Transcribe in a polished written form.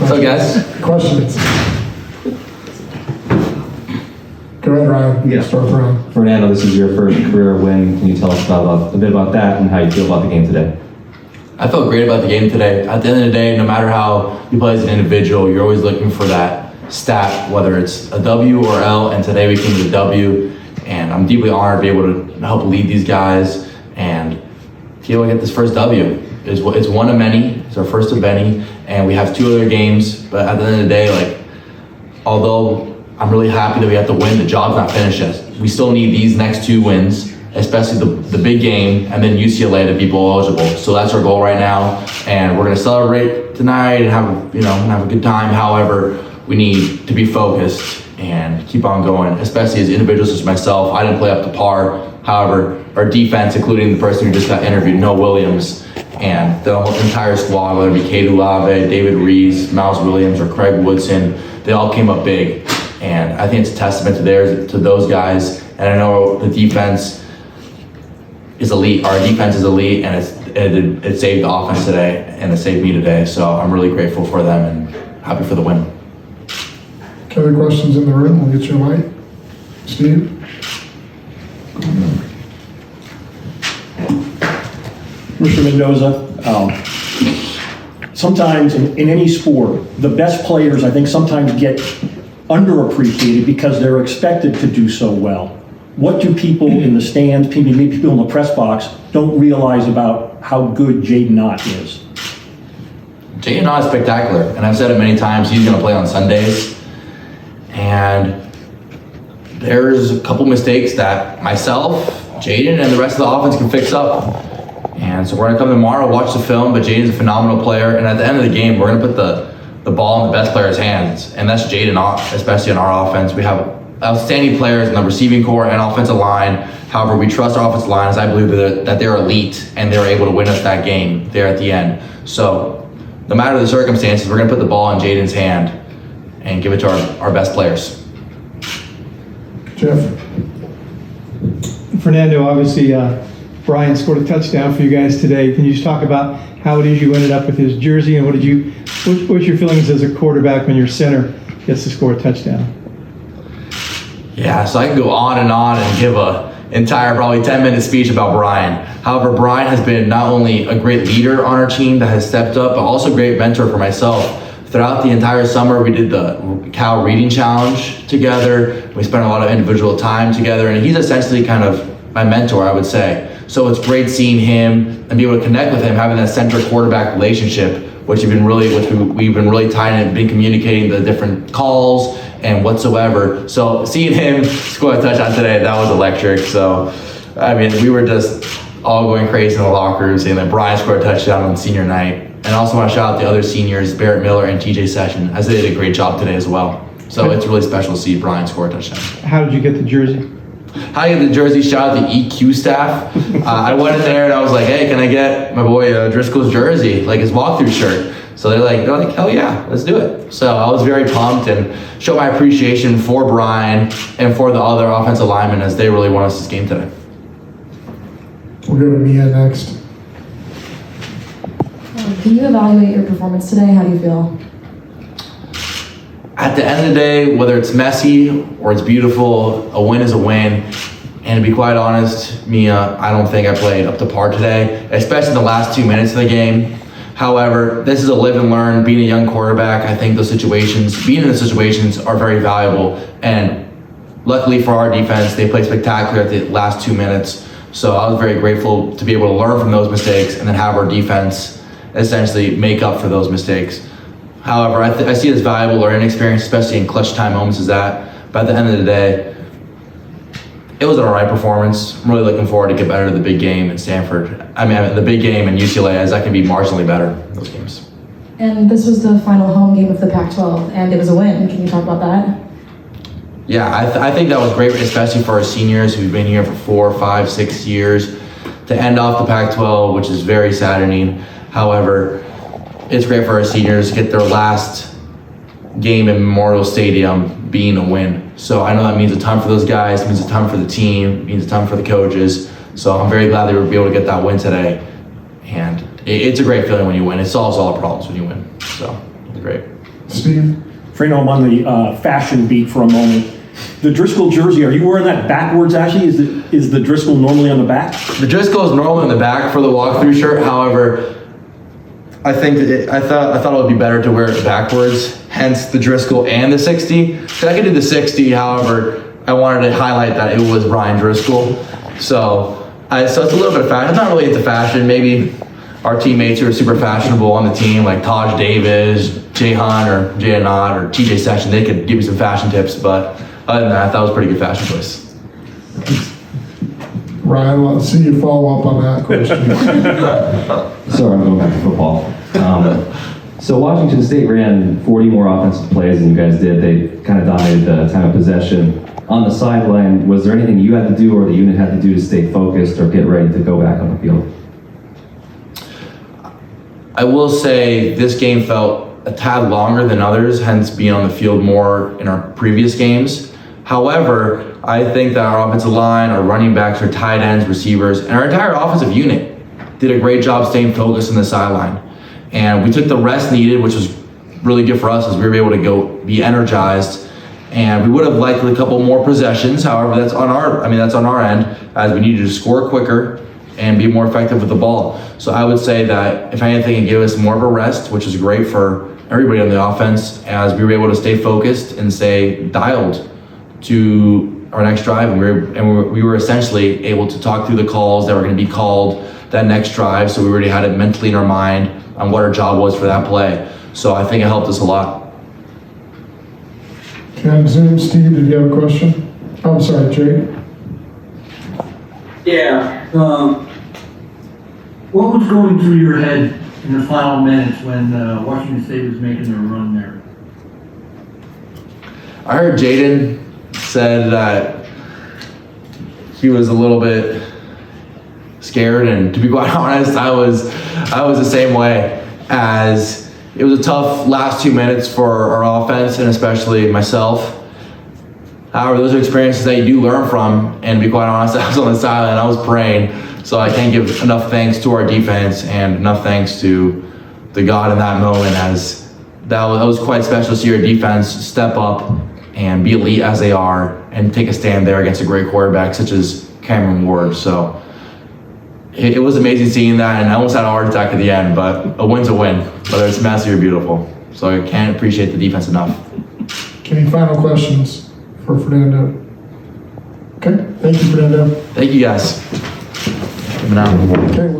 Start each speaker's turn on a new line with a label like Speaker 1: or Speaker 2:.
Speaker 1: What's up, guys?
Speaker 2: Questions? Go ahead, Ryan.
Speaker 1: Yeah.
Speaker 2: Start with Ryan.
Speaker 3: Fernando, this is your first career win. Can you tell us a bit about that and how you feel about the game today?
Speaker 1: I felt great about the game today. At the end of the day, no matter how you play as an individual, you're always looking for that stat, whether it's a W or L, and today we came to the W, and I'm deeply honored to be able to help lead these guys and be able to get this first W. It's one of many. It's our first of many, and we have 2 other games, but at the end of the day, like, although I'm really happy that we have to win, the job's not finished yet. We still need these next 2 wins, especially the big game, and then UCLA to be bowl eligible. So that's our goal right now, and we're gonna celebrate tonight and have a good time. However, we need to be focused and keep on going, especially as individuals as myself. I didn't play up to par. However, our defense, including the person who just got interviewed, Noah Williams, and the entire squad, whether it be Kade Olave, David Rees, Miles Williams, or Craig Woodson, they all came up big. And I think it's a testament to those guys. And I know the defense is elite. Our defense is elite, and it saved the offense today, and it saved me today. So I'm really grateful for them and happy for the win.
Speaker 2: Okay, other questions in the room? We'll get you a mic. Steve?
Speaker 4: Mr. Mendoza, sometimes in any sport, the best players I think sometimes get underappreciated because they're expected to do so well. What do people in the stands, maybe people in the press box, don't realize about how good Jaydn Ott is?
Speaker 1: Jaydn Ott is spectacular, and I've said it many times, he's going to play on Sundays. And there's a couple mistakes that myself, Jaydn, and the rest of the offense can fix up. And so we're going to come tomorrow, watch the film, but Jaydn's a phenomenal player. And at the end of the game, we're going to put the ball in the best player's hands, and that's Jaydn Ott, especially on our offense. We have outstanding players in the receiving core and offensive line. However, we trust our offensive line, as I believe that they're elite, and they're able to win us that game there at the end. So no matter the circumstances, we're going to put the ball in Jaden's hand and give it to our best players.
Speaker 2: Jeff?
Speaker 5: Fernando, obviously Brian scored a touchdown for you guys today. Can you just talk about how it is you ended up with his jersey, and what's your feelings as a quarterback when your center gets to score a touchdown?
Speaker 1: Yeah, so I can go on and give a entire probably 10-minute speech about Brian. However, Brian has been not only a great leader on our team that has stepped up, but also a great mentor for myself. Throughout the entire summer, we did the Cal Reading Challenge together. We spent a lot of individual time together, and he's essentially kind of my mentor, I would say. So it's great seeing him and be able to connect with him, having that center quarterback relationship, which we've been really tight and been communicating the different calls and whatsoever. So seeing him score a touchdown today, that was electric. So, I mean, we were just all going crazy in the locker room, saying that Brian scored a touchdown on senior night. And I also want to shout out the other seniors, Barrett Miller and TJ Session, as they did a great job today as well. So it's really special to see Brian score a touchdown.
Speaker 5: How did you get the jersey?
Speaker 1: How do you get the jersey? Shout out the EQ staff. I went in there and I was like, hey, can I get my boy Driscoll's jersey, like his walkthrough shirt? So they're like, hell yeah, let's do it. So I was very pumped and showed my appreciation for Brian and for the other offensive linemen as they really won us this game today.
Speaker 2: We'll go to Mia next.
Speaker 6: Can you evaluate your performance today? How do you feel?
Speaker 1: At the end of the day, whether it's messy or it's beautiful, a win is a win. And to be quite honest, Mia, I don't think I played up to par today, especially in the last 2 minutes of the game. However, this is a live and learn. Being a young quarterback, I think being in those situations are very valuable. And luckily for our defense, they played spectacular at the last 2 minutes. So I was very grateful to be able to learn from those mistakes and then have our defense essentially make up for those mistakes. However, I see it as valuable learning experience, especially in clutch time moments as that. But at the end of the day, it was an all right performance. I'm really looking forward to get better to the big game in Stanford. I mean, the big game in UCLA, as I can be marginally better in those games.
Speaker 6: And this was the final home game of the Pac-12, and it was a win. Can you talk about that?
Speaker 1: Yeah, I think that was great, especially for our seniors who've been here for 4, 5, 6 years. To end off the Pac-12, which is very saddening. However, it's great for our seniors to get their last game in Memorial Stadium being a win. So I know that means a ton for those guys, it means a ton for the team, it means a ton for the coaches. So I'm very glad they were able to get that win today. And it's a great feeling when you win. It solves all our problems when you win. So Great.
Speaker 2: Steve?
Speaker 4: Fernando, I'm on the fashion beat for a moment. The Driscoll jersey, are you wearing that backwards actually? Is the Driscoll normally on the back?
Speaker 1: The Driscoll is normally on the back for the walkthrough shirt. However, I think I thought it would be better to wear it backwards. Hence the Driscoll and the 60. So I could do the 60. However, I wanted to highlight that it was Brian Driscoll. So it's a little bit of fashion. I'm not really into fashion. Maybe our teammates who are super fashionable on the team, like Taj Davis, Jaydn or Jaydn Ott or TJ Session, they could give me some fashion tips. But other than that, I thought it was a pretty good fashion choice.
Speaker 2: Ryan, let's see you follow up on that question.
Speaker 3: Sorry, I'm going back to football. So Washington State ran 40 more offensive plays than you guys did. They kind of dominated the time of possession. On the sideline, was there anything you had to do or the unit had to do to stay focused or get ready to go back on the field?
Speaker 1: I will say this game felt a tad longer than others, hence being on the field more in our previous games. However, I think that our offensive line, our running backs, our tight ends, receivers, and our entire offensive unit did a great job staying focused on the sideline. And we took the rest needed, which was really good for us as we were able to go be energized. And we would have liked a couple more possessions. However, that's on our end, as we needed to score quicker and be more effective with the ball. So I would say that if anything, it gave us more of a rest, which is great for everybody on the offense, as we were able to stay focused and stay dialed to our next drive. And we were essentially able to talk through the calls that were going to be called that next drive. So we already had it mentally in our mind on what our job was for that play. So I think it helped us a lot.
Speaker 2: Okay, on Zoom, Steve, did you have a question? Oh, I'm sorry, Jake.
Speaker 7: Yeah. What was going through your head in the final minutes when Washington State was making their run there?
Speaker 1: I heard Jaden said that he was a little bit scared, and to be quite honest, I was the same way, as it was a tough last 2 minutes for our offense and especially myself. However, those are experiences that you do learn from, and to be quite honest, I was on the sideline, I was praying, so I can't give enough thanks to our defense and enough thanks to the God in that moment, as that was quite special to see our defense step up and be elite as they are and take a stand there against a great quarterback such as Cameron Ward. So it was amazing seeing that, and I almost had a heart attack at the end, but a win's a win, whether it's messy or beautiful. So I can't appreciate the defense enough.
Speaker 2: Any final questions for Fernando? Okay, thank you, Fernando.
Speaker 1: Thank you guys. Coming out.
Speaker 2: Okay.